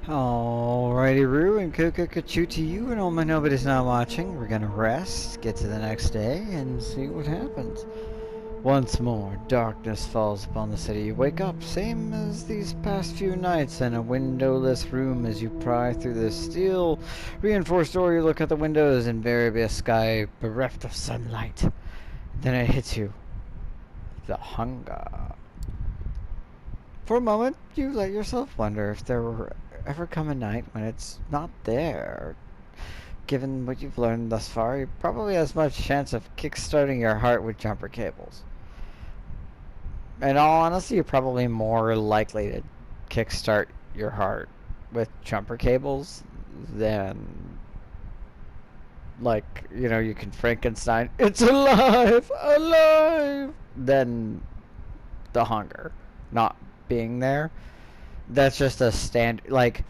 Alrighty, Roo, and Coca-Cola to you and all my nobody's not watching. We're gonna rest, get to the next day, and see what happens. Once more, darkness falls upon the city. You wake up, same as these past few nights, in a windowless room as you pry through the steel reinforced door. You look out the windows, invariably a sky bereft of sunlight. Then it hits you. The hunger. For a moment, you let yourself wonder if there will ever come a night when it's not there. Given what you've learned thus far, you probably have as much chance of kickstarting your heart with jumper cables. In all honesty, you're probably more likely to kickstart your heart with jumper cables than, like, you know, you can Frankenstein, it's alive, alive, than the hunger not being there. That's just a like,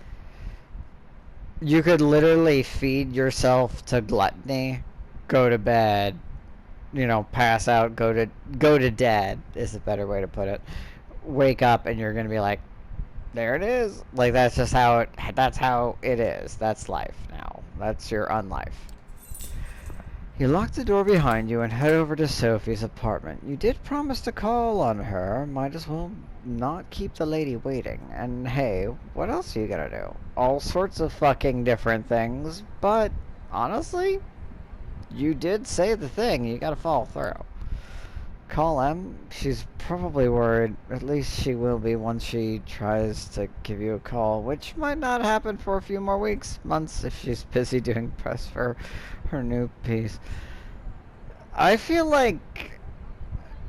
you could literally feed yourself to gluttony, go to bed, you know, pass out, go to dead is a better way to put it. Wake up and you're gonna be like, there it is. Like, that's just how that's how it is. That's life now. That's your unlife. You lock the door behind you and head over to Sophie's apartment. You did promise to call on her. Might as well not keep the lady waiting. And hey, what else are you gonna do? All sorts of fucking different things, but honestly, you did say the thing. You gotta follow through. Call M. She's probably worried. At least she will be once she tries to give you a call, which might not happen for a few more weeks, months, if she's busy doing press for her new piece. I feel like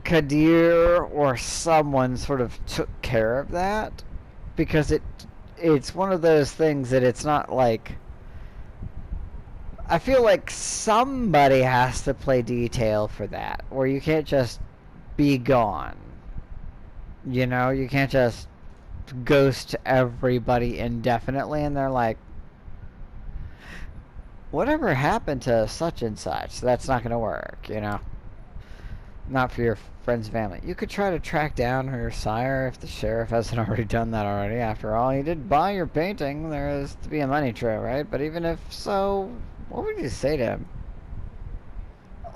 Kadir or someone sort of took care of that, because it's one of those things that it's not like, I feel like somebody has to play detail for that, where you can't just be gone. You know, you can't just ghost everybody indefinitely and they're like, whatever happened to such and such? That's not gonna work, you know? Not for your friend's family. You could try to track down her sire if the sheriff hasn't already done that already. After all, he did buy your painting. There is to be a money trail, right? But even if so, what would you say to him?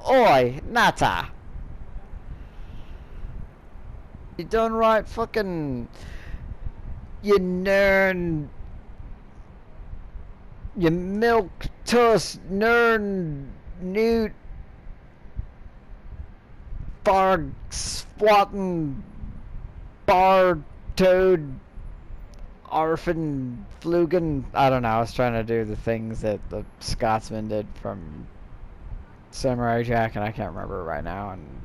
Oi, Nata! You done right, fucking... You nerd... You milk toast nerd newt barg squatting bar toad arfin flugen. I don't know, I was trying to do the things that the Scotsman did from Samurai Jack and I can't remember right now, and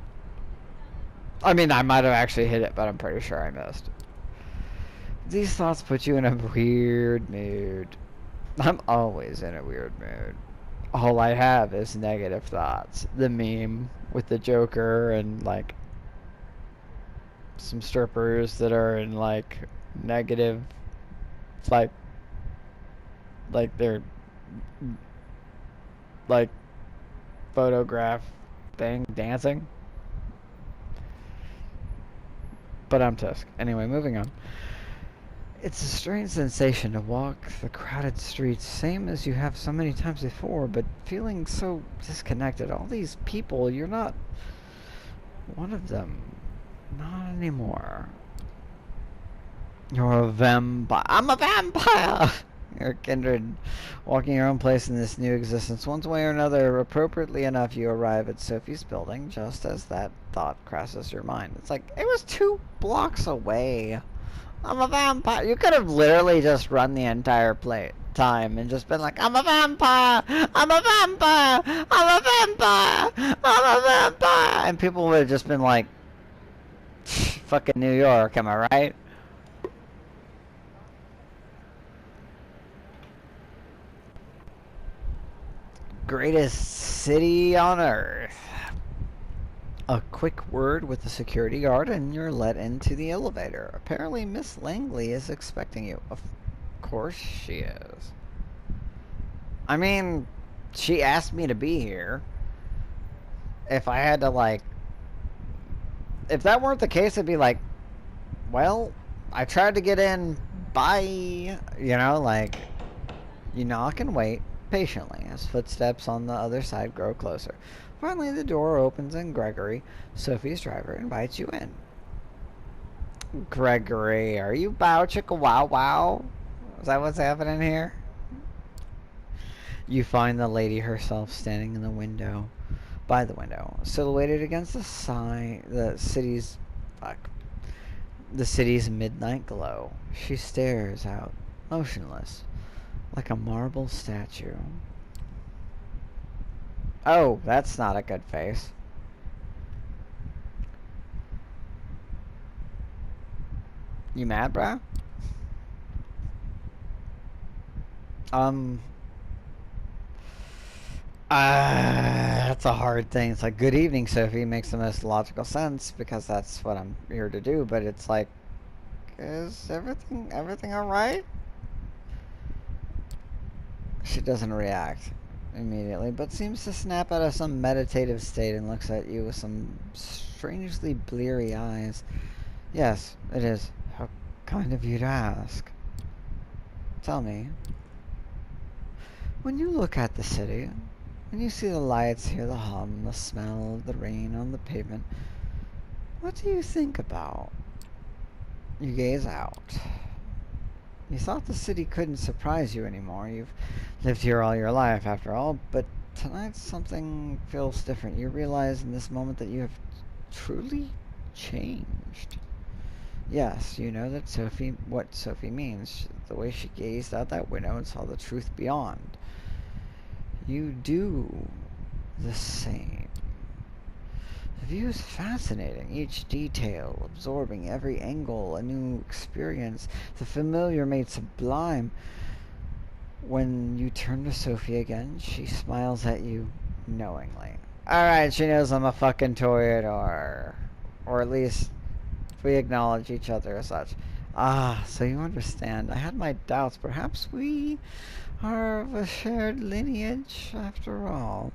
I mean, I might have actually hit it, but I'm pretty sure I missed. These thoughts put you in a weird mood. I'm always in a weird mood. All I have is negative thoughts. The meme with the Joker and, like, some strippers that are in, like, negative, like they're, like, photograph thing, dancing. But I'm Tusk. Anyway, moving on. It's a strange sensation to walk the crowded streets, same as you have so many times before, but feeling so disconnected. All these people, you're not one of them. Not anymore. You're a vampire. I'm a vampire! You're kindred, walking your own place in this new existence. One way or another, appropriately enough, you arrive at Sophie's building just as that thought crosses your mind. It's like, it was 2 blocks away. I'm a vampire. You could have literally just run the entire time and just been like, I'm a vampire! I'm a vampire! I'm a vampire! I'm a vampire! And people would have just been like, fucking New York, am I right? Greatest city on earth. A quick word with the security guard and you're let into the elevator. Apparently Miss Langley is expecting you. Of course she is. I mean, she asked me to be here. If I had to, like... If that weren't the case, I'd be like, well, I tried to get in bye. You know, like, you knock and wait patiently as footsteps on the other side grow closer. Finally, the door opens and Gregory, Sophie's driver, invites you in. Gregory, are you bow chicka wow wow? Is that what's happening here? You find the lady herself standing in the window, by the window, silhouetted against the city's midnight glow. She stares out, motionless, like a marble statue. Oh, that's not a good face. You mad, bruh? That's a hard thing. It's like, good evening, Sophie. Makes the most logical sense because that's what I'm here to do. But it's like, is everything all right? She doesn't react immediately, but seems to snap out of some meditative state and looks at you with some strangely bleary eyes. Yes, it is. How kind of you to ask. Tell me, when you look at the city, when you see the lights, hear the hum, the smell of the rain on the pavement, what do you think about? You gaze out. You thought the city couldn't surprise you anymore. You've lived here all your life, after all, but tonight something feels different. You realize in this moment that you have truly changed. Yes, you know that what Sophie means, the way she gazed out that window and saw the truth beyond. You do the same. The view is fascinating, each detail absorbing every angle, a new experience, the familiar made sublime. When you turn to Sophie again, she smiles at you knowingly. Alright, she knows I'm a fucking toreador. Or at least we acknowledge each other as such. Ah, so you understand. I had my doubts. Perhaps we are of a shared lineage after all.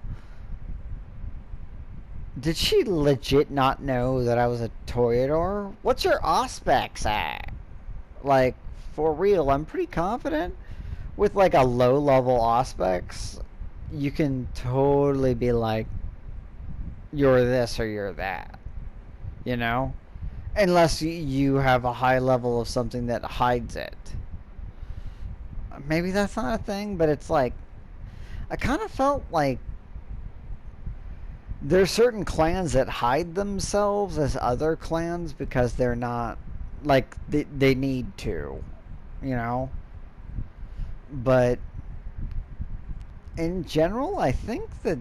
Did she legit not know that I was a toreador? What's your aspects at? Like, for real, I'm pretty confident. With like a low level aspects, you can totally be like, you're this or you're that. You know? Unless you have a high level of something that hides it. Maybe that's not a thing, but it's like, I kind of felt like there's certain clans that hide themselves as other clans because they're not, like, they need to, you know? But in general, I think that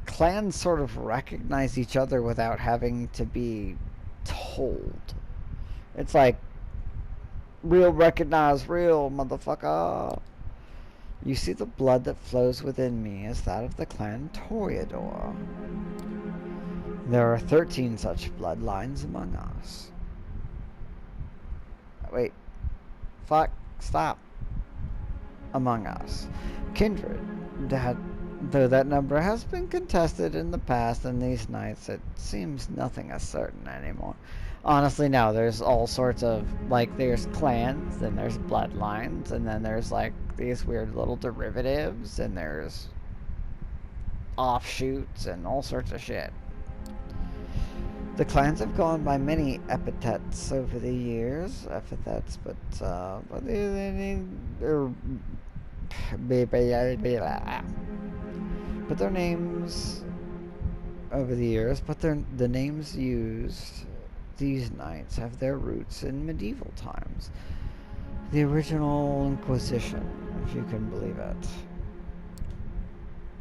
clans sort of recognize each other without having to be told. It's like, real recognize real, motherfucker. You see the blood that flows within me is that of the clan Toreador. There are 13 such bloodlines among us. Wait. Fuck. Stop. Among us. Kindred. Though that number has been contested in the past and these nights, it seems nothing is certain anymore. Honestly, no. There's all sorts of, like, there's clans, then there's bloodlines, and then there's, like, these weird little derivatives, and there's offshoots, and all sorts of shit. The clans have gone by many epithets over the years. But they need... But their names over the years, the names used these nights have their roots in medieval times. The original Inquisition, if you can believe it.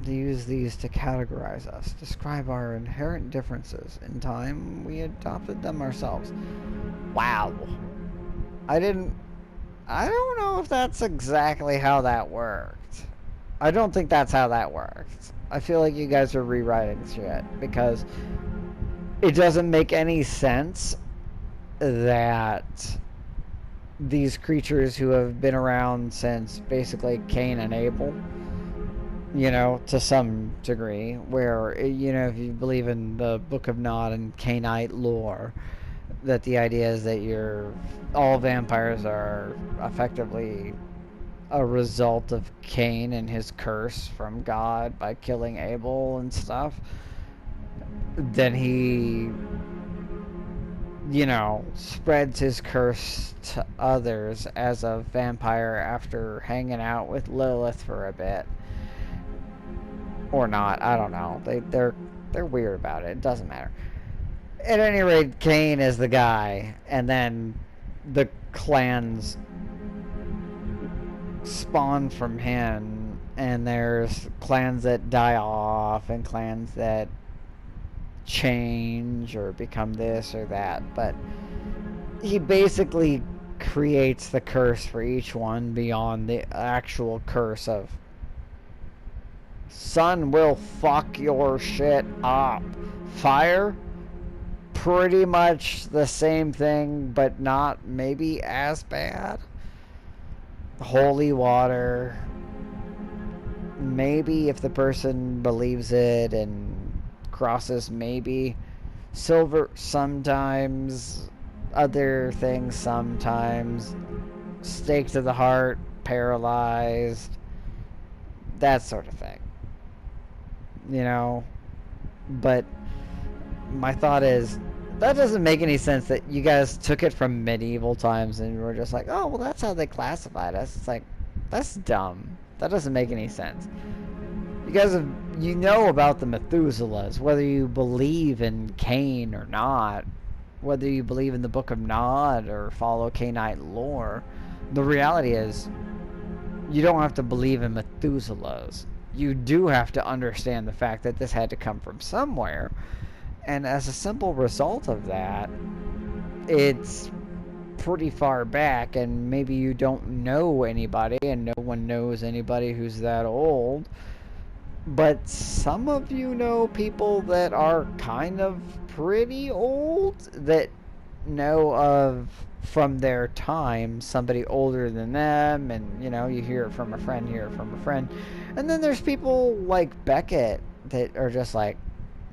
They use these to categorize us, describe our inherent differences. In time, we adopted them ourselves. Wow. I don't know if that's exactly how that worked. I don't think that's how that worked. I feel like you guys are rewriting shit because it doesn't make any sense that these creatures who have been around since basically Cain and Abel, you know, to some degree, where, you know, if you believe in the Book of Nod and Cainite lore, that the idea is that all vampires are effectively a result of Cain and his curse from God by killing Abel and stuff, then he, spreads his curse to others as a vampire after hanging out with Lilith for a bit. Or not, I don't know. They're weird about it. It doesn't matter. At any rate, Cain is the guy, and then the clans spawn from him, and there's clans that die off and clans that change or become this or that, but he basically creates the curse for each one beyond the actual curse of sun will fuck your shit up. Fire, pretty much the same thing, but not maybe as bad. Holy water, maybe if the person believes it and crosses, maybe. Silver sometimes, other things sometimes. Stake to the heart, paralyzed, that sort of thing. But my thought is, that doesn't make any sense that you guys took it from medieval times and were just like, oh, well, that's how they classified us. It's like, that's dumb. That doesn't make any sense. You guys about the Methuselahs, whether you believe in Cain or not, whether you believe in the Book of Nod or follow Cainite lore. The reality is, you don't have to believe in Methuselahs. You do have to understand the fact that this had to come from somewhere. And as a simple result of that, it's pretty far back, and maybe you don't know anybody, and no one knows anybody who's that old. But some of you know people that are kind of pretty old that know of, from their time, somebody older than them, and you hear it from a friend, and then there's people like Beckett that are just like,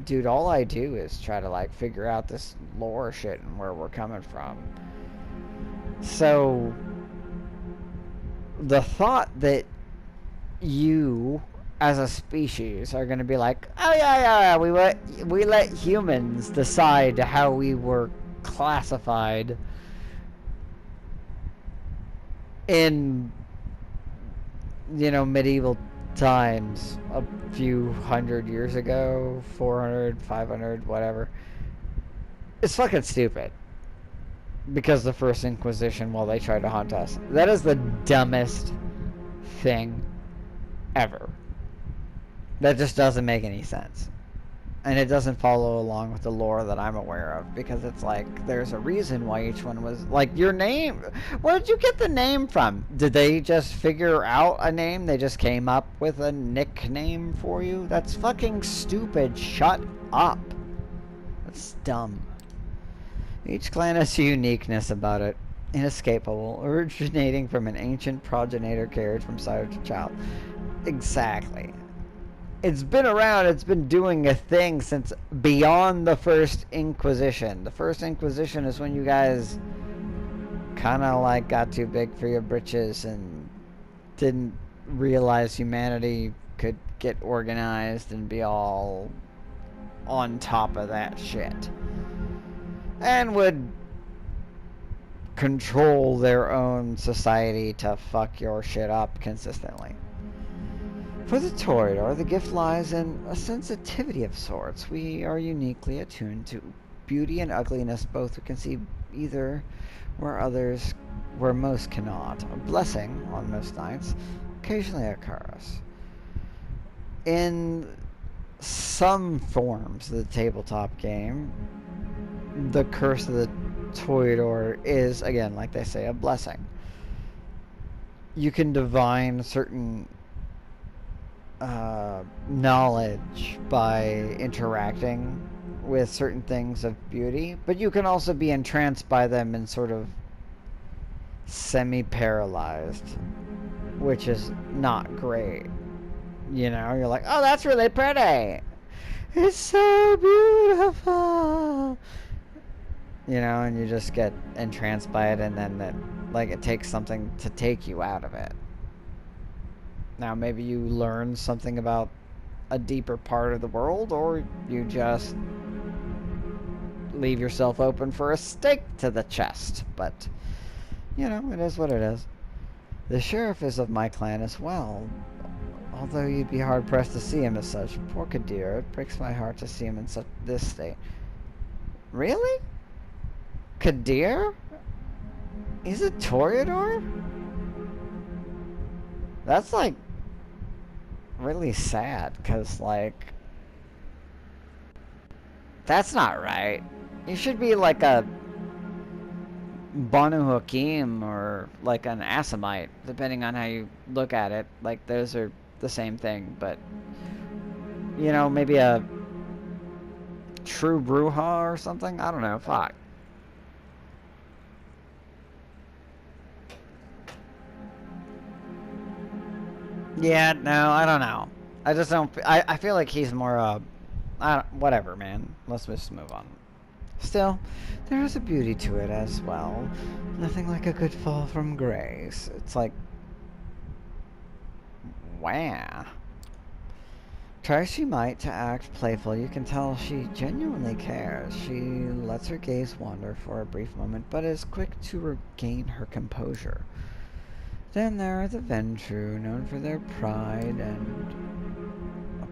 dude, all I do is try to figure out this lore shit and where we're coming from. So the thought that you as a species are going to be like, oh yeah, we let humans decide how we were classified in medieval times a few hundred years ago, 400, 500, whatever. It's fucking stupid. Because the First Inquisition, while they tried to haunt us, that is the dumbest thing ever. That just doesn't make any sense. And it doesn't follow along with the lore that I'm aware of, because it's like, there's a reason why each one was, like, your name. Where did you get the name from? Did they just figure out a name? They just came up with a nickname for you? That's fucking stupid. Shut up. That's dumb. Each clan has a uniqueness about it, inescapable, originating from an ancient progenitor carried from sire to child. Exactly. It's been around, it's been doing a thing since beyond the First Inquisition. The First Inquisition is when you guys kind of got too big for your britches and didn't realize humanity could get organized and be all on top of that shit. And would control their own society to fuck your shit up consistently. For the Toreador, the gift lies in a sensitivity of sorts. We are uniquely attuned to beauty and ugliness, both we can see either where most cannot. A blessing, on most nights, occasionally occurs. In some forms of the tabletop game, the curse of the Toreador is, again, like they say, a blessing. You can divine certain knowledge by interacting with certain things of beauty, but you can also be entranced by them and sort of semi-paralyzed, which is not great. You're like, oh, that's really pretty. It's so beautiful. You know, and you just get entranced by it, and then it takes something to take you out of it. Now, maybe you learn something about a deeper part of the world, or you just leave yourself open for a stake to the chest. But, you know, it is what it is. The sheriff is of my clan as well, although you'd be hard-pressed to see him as such. Poor Kadir, it breaks my heart to see him in this state. Really? Kadir? He's a Toreador? That's, like, really sad, because, like, that's not right. You should be like a Banu Hakim or like an Asamite, depending on how you look at it. Like, those are the same thing, but, you know, maybe a true Bruja or something? I don't know, fuck. Yeah, no, I don't know. I just don't. I feel like he's more. Whatever, man. Let's just move on. Still, there is a beauty to it as well. Nothing like a good fall from grace. It's like, wow. Try as she might to act playful, you can tell she genuinely cares. She lets her gaze wander for a brief moment, but is quick to regain her composure. Then there are the Ventru, known for their pride and a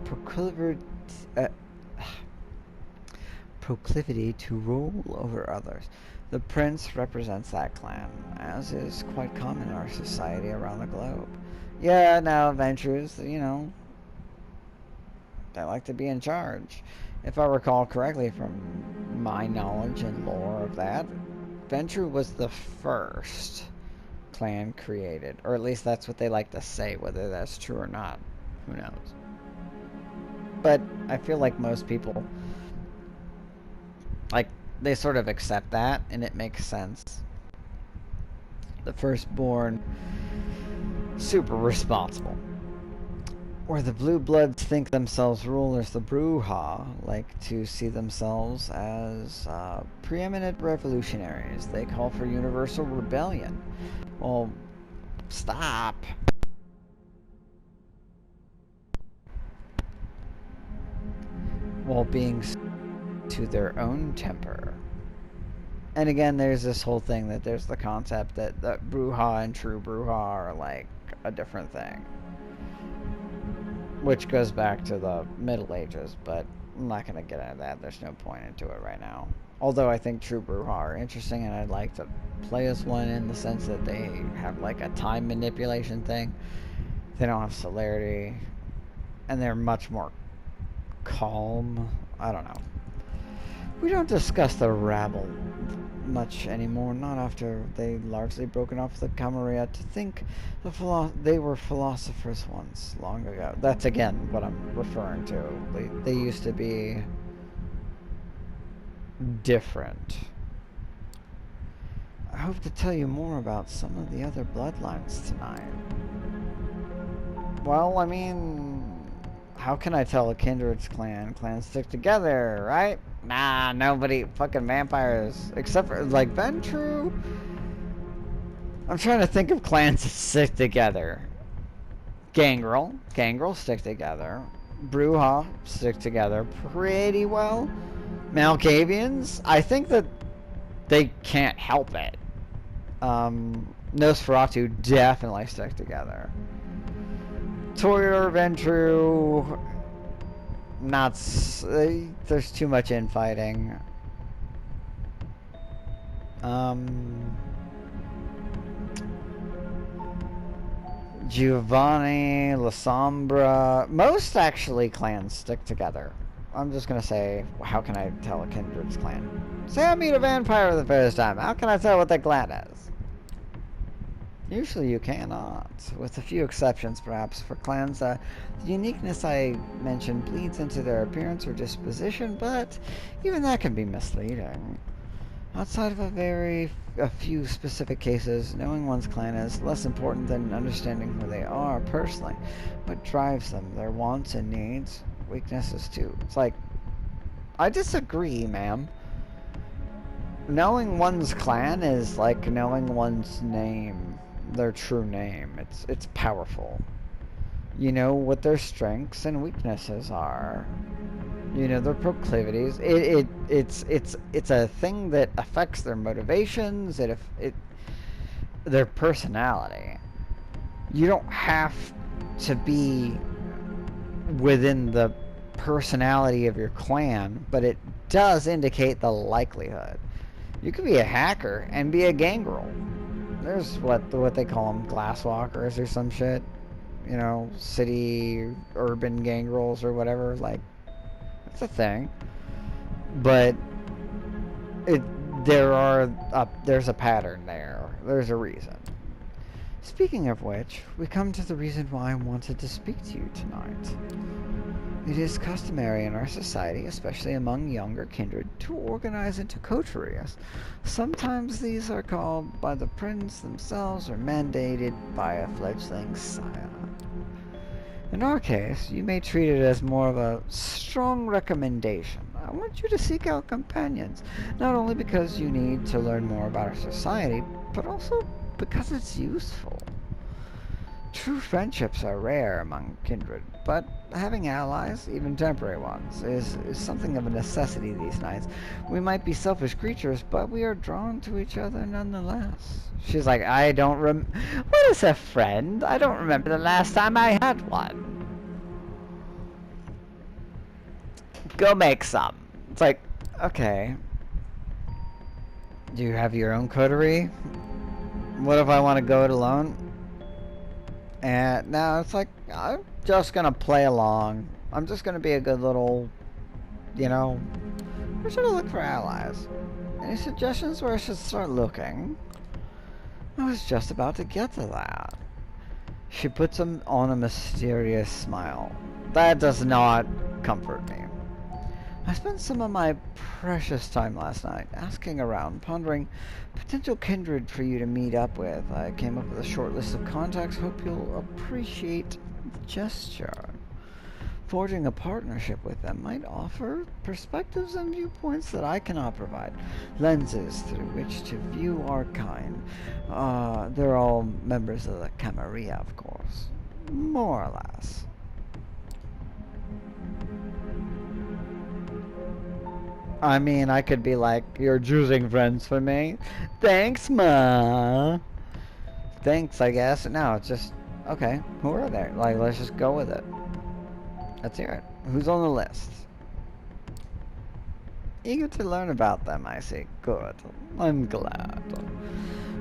proclivity to rule over others. The prince represents that clan, as is quite common in our society around the globe. Yeah, now Ventrus, you know, they like to be in charge. If I recall correctly from my knowledge and lore of that, Ventru was the first clan created, or at least that's what they like to say. Whether that's true or not, who knows. But I feel like most people, like, they sort of accept that, and it makes sense. The firstborn, super responsible. Where the blue bloods think themselves rulers, the Bruja like to see themselves as preeminent revolutionaries. They call for universal rebellion. Well, stop. While being to their own temper. And again, there's this whole thing that there's the concept that Bruja and true Bruja are like a different thing. Which goes back to the Middle Ages, but I'm not going to get into that. There's no point into it right now. Although I think true Bruja are interesting, and I'd like to play as one in the sense that they have like a time manipulation thing. They don't have celerity, and they're much more calm. I don't know. We don't discuss the rabble much anymore, not after they largely broken off the Camarilla. To think they were philosophers once, long ago. That's again what I'm referring to. They used to be different. I hope to tell you more about some of the other bloodlines tonight. Well, I mean, how can I tell a kindred's clan? Clans stick together, right? Nah, nobody. Fucking vampires. Except for, like, Ventru? I'm trying to think of clans that stick together. Gangrel. Gangrel stick together. Bruja stick together pretty well. Malkavians, I think that they can't help it. Nosferatu definitely stick together. Toreador, Ventru, not. There's too much infighting. Giovanni, La Sombra. Most actually clans stick together. I'm just gonna say, how can I tell a kindred's clan? Say I meet a vampire for the first time. How can I tell what their clan is? Usually you cannot, with a few exceptions perhaps for clans. The uniqueness I mentioned bleeds into their appearance or disposition, but even that can be misleading. Outside of a few specific cases, knowing one's clan is less important than understanding who they are personally. What drives them, their wants and needs, weaknesses too. It's like, I disagree, ma'am. knowing one's clan is like knowing one's name, their true name. It's powerful. You know what their strengths and weaknesses are. You know their proclivities. It's a thing that affects their motivations. Their personality. You don't have to be within the personality of your clan, but it does indicate the likelihood. You could be a hacker and be a gangrel. There's what they call them, glasswalkers or some shit. You know, city urban gangrels or whatever. Like, it's a thing. But it there's a pattern there. There's a reason. Speaking of which, we come to the reason why I wanted to speak to you tonight. It is customary in our society, especially among younger kindred, to organize into coteries. Sometimes these are called by the prince themselves or mandated by a fledgling scion. In our case, you may treat it as more of a strong recommendation. I want you to seek out companions, not only because you need to learn more about our society, but also because it's useful. True friendships are rare among kindred, but having allies, even temporary ones, is something of a necessity these nights. We might be selfish creatures, but we are drawn to each other nonetheless. She's like, what is a friend? I don't remember the last time I had one. Go make some. It's like, okay. Do you have your own coterie? What if I want to go it alone? And now it's like, I'm just gonna play along. I'm just gonna be a good little, you know, where should I look for allies? Any suggestions where I should start looking? I was just about to get to that. She puts on a mysterious smile. That does not comfort me. I spent some of my precious time last night asking around, pondering potential kindred for you to meet up with. I came up with a short list of contacts. Hope you'll appreciate the gesture. Forging a partnership with them might offer perspectives and viewpoints that I cannot provide. Lenses through which to view our kind. They're all members of the Camarilla, of course. More or less. I mean, I could be like, you're choosing friends for me? Thanks, ma. Thanks, I guess. No, it's just, okay, who are there? Like, let's just go with it. Let's hear it. Who's on the list? Eager to learn about them, I see. Good. I'm glad.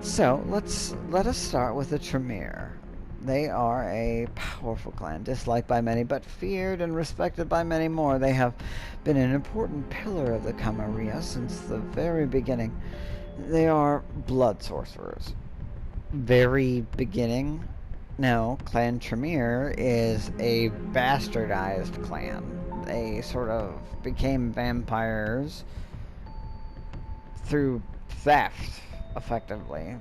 So, let us start with the Tremere. They are a powerful clan, disliked by many, but feared and respected by many more. They have been an important pillar of the Camarilla since the very beginning. They are blood sorcerers. Very beginning? No, Clan Tremere is a bastardized clan. They sort of became vampires through theft, effectively.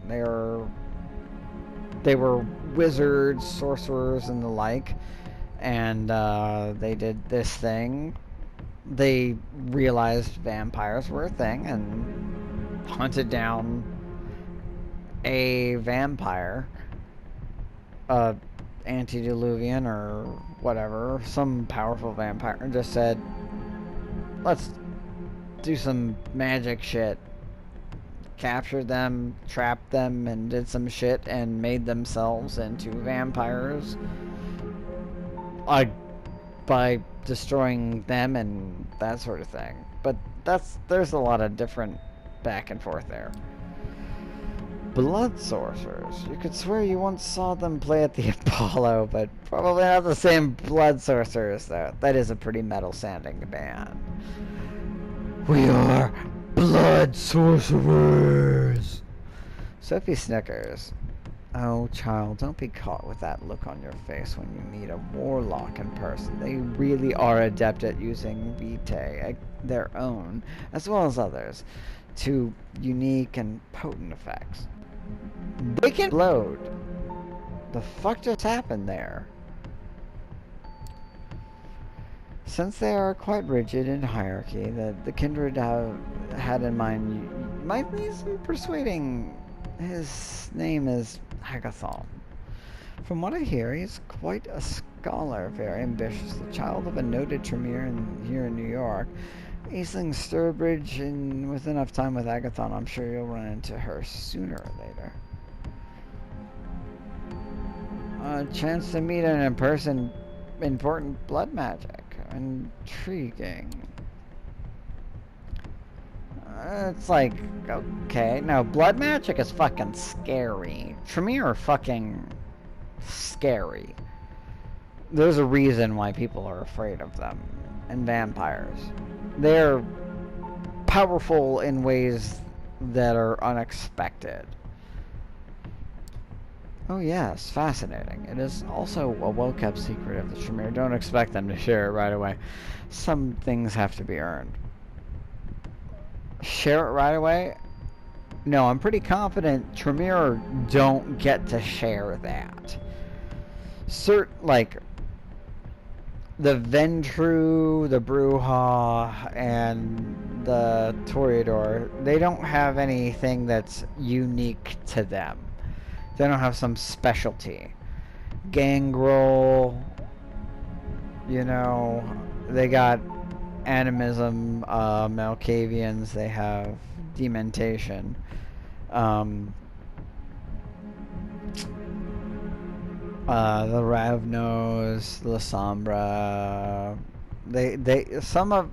They were wizards, sorcerers, and the like, and they did this thing. They realized vampires were a thing and hunted down a vampire, antediluvian or whatever, some powerful vampire, and just said, let's do some magic shit. Captured them, trapped them, and did some shit, and made themselves into vampires by destroying them and that sort of thing. But there's a lot of different back and forth there. Blood sorcerers. You could swear you once saw them play at the Apollo, but probably not the same blood sorcerers, though. That is a pretty metal-sounding band. We are blood sorcerers! Sophie snickers. Oh, child, don't be caught with that look on your face when you meet a warlock in person. They really are adept at using vitae, their own, as well as others, to unique and potent effects. They can load. The fuck just happened there? Since they are quite rigid in hierarchy, the kindred have had in mind might need some persuading. His name is Agathon. From what I hear, he's quite a scholar, very ambitious, the child of a noted Tremere here in New York. Aisling Sturbridge, and with enough time with Agathon, I'm sure you'll run into her sooner or later. A chance to meet an in-person important blood magic. Intriguing. It's like, okay, no, blood magic is fucking scary. Tremere are fucking scary. There's a reason why people are afraid of them. And vampires. They're powerful in ways that are unexpected. Oh yes, fascinating. It is also a well-kept secret of the Tremere. Don't expect them to share it right away. Some things have to be earned. Share it right away? No, I'm pretty confident Tremere don't get to share that. Like, the Ventru, the Brujah, and the Toreador, they don't have anything that's unique to them. They don't have some specialty. Gangrel, you know, they got animism, Malkavians, they have dementation. The Ravnos, the Sombra.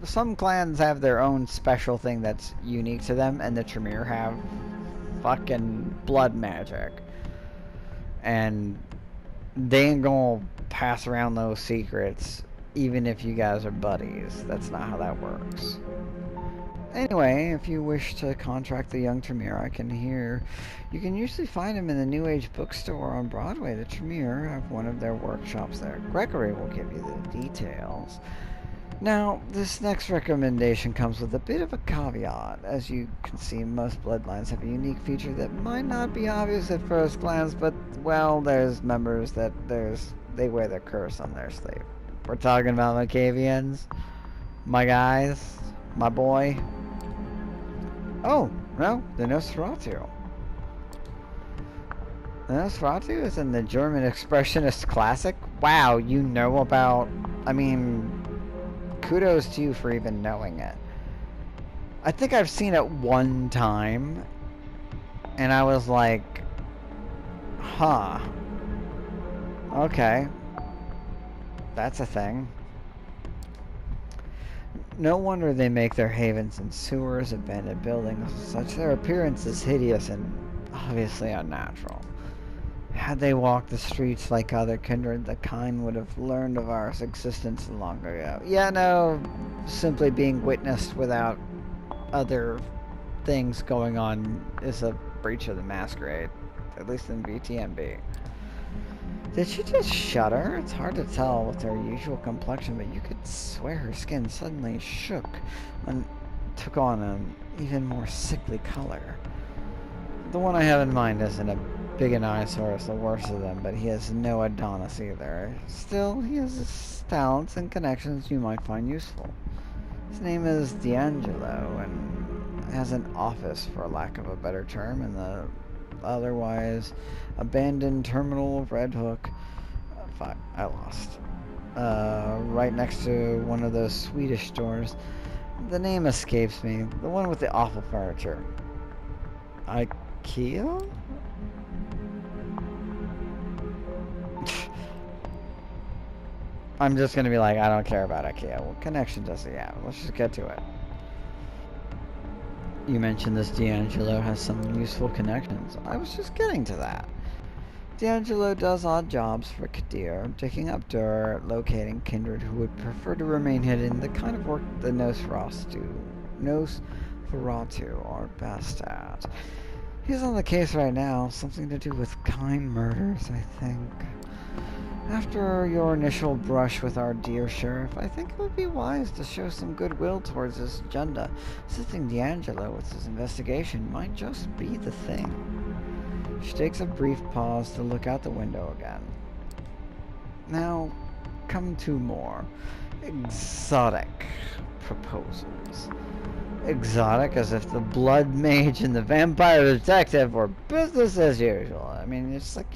Some clans have their own special thing that's unique to them, and the Tremere have fucking blood magic. And they ain't gonna pass around those secrets even if you guys are buddies. That's not how that works. Anyway, if you wish to contract the young Tremere, I can hear you can usually find him in the New Age bookstore on Broadway. The Tremere have one of their workshops there. Gregory will give you the details. Now, this next recommendation comes with a bit of a caveat. As you can see, most bloodlines have a unique feature that might not be obvious at first glance, but, well, there's members that they wear their curse on their sleeve. We're talking about Malkavians, my guys, my boy. Oh, no, the Nosferatu. The Nosferatu is in the German Expressionist classic? Wow, you know about... I mean, kudos to you for even knowing it. I think I've seen it one time, and I was like, huh. Okay. That's a thing. No wonder they make their havens in sewers, abandoned buildings, and such. Their appearance is hideous and obviously unnatural. Had they walked the streets like other kindred, the kind would have learned of our existence long ago. Yeah, no, simply being witnessed without other things going on is a breach of the masquerade, at least in VtMB. Did she just shudder? It's hard to tell with her usual complexion, but you could swear her skin suddenly shook and took on an even more sickly color. The one I have in mind isn't a big an eyesore as the worst of them, but he has no Adonis either. Still, he has his talents and connections you might find useful. His name is D'Angelo, and has an office, for lack of a better term, in the otherwise abandoned terminal of Red Hook. Fuck, I lost. Right next to one of those Swedish stores. The name escapes me. The one with the awful furniture. IKEA? I'm just gonna be like, I don't care about IKEA. What connection does he have? Let's just get to it. You mentioned this D'Angelo has some useful connections. I was just getting to that. D'Angelo does odd jobs for Kadir, digging up dirt, locating kindred who would prefer to remain hidden, the kind of work the Nosferatu are best at. He's on the case right now, something to do with kind murders, I think. After your initial brush with our dear sheriff, I think it would be wise to show some goodwill towards his agenda. Assisting D'Angelo with his investigation might just be the thing. She takes a brief pause to look out the window again. Now, come to more exotic proposals. exotic as if the blood mage and the vampire detective were business as usual. I mean, it's like,